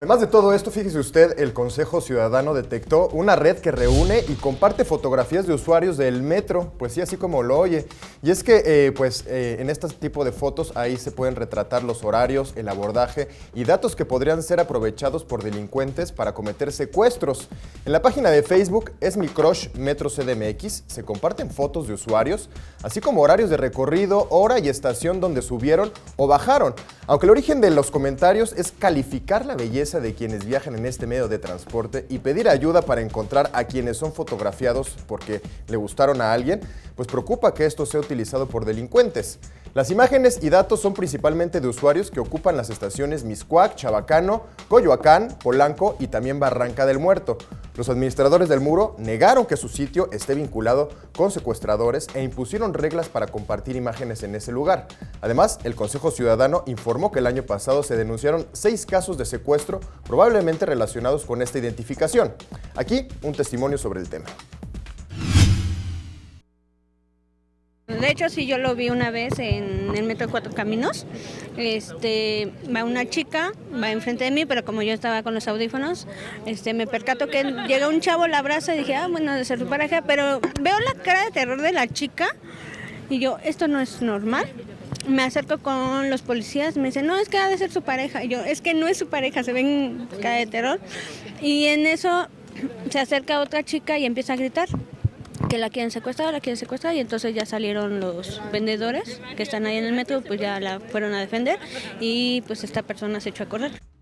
Además de todo esto, fíjese usted, el Consejo Ciudadano detectó una red que reúne y comparte fotografías de usuarios del metro, pues sí, así como lo oye. Y es que, en este tipo de fotos ahí se pueden retratar los horarios, el abordaje y datos que podrían ser aprovechados por delincuentes para cometer secuestros. En la página de Facebook Es Mi Crush Metro CDMX se comparten fotos de usuarios, así como horarios de recorrido, hora y estación donde subieron o bajaron. Aunque el origen de los comentarios es calificar la belleza de quienes viajan en este medio de transporte y pedir ayuda para encontrar a quienes son fotografiados porque le gustaron a alguien, pues preocupa que esto sea utilizado por delincuentes. Las imágenes y datos son principalmente de usuarios que ocupan las estaciones Mixcoac, Chabacano, Coyoacán, Polanco y también Barranca del Muerto. Los administradores del muro negaron que su sitio esté vinculado con secuestradores e impusieron reglas para compartir imágenes en ese lugar. Además, el Consejo Ciudadano informó que el año pasado se denunciaron 6 casos de secuestro probablemente relacionados con esta identificación. Aquí, un testimonio sobre el tema. De hecho, sí, yo lo vi una vez en el metro Cuatro Caminos. Va una chica, va enfrente de mí, pero como yo estaba con los audífonos, me percato que llega un chavo, la abraza y dije, bueno, de ser su pareja, pero veo la cara de terror de la chica y yo, esto no es normal. Me acerco con los policías, me dicen, no, es que ha de ser su pareja. Y yo, es que no es su pareja, se ven cara de terror. Y en eso se acerca otra chica y empieza a gritar que la quieren secuestrar, y entonces ya salieron los vendedores que están ahí en el metro, pues ya la fueron a defender y pues esta persona se echó a correr.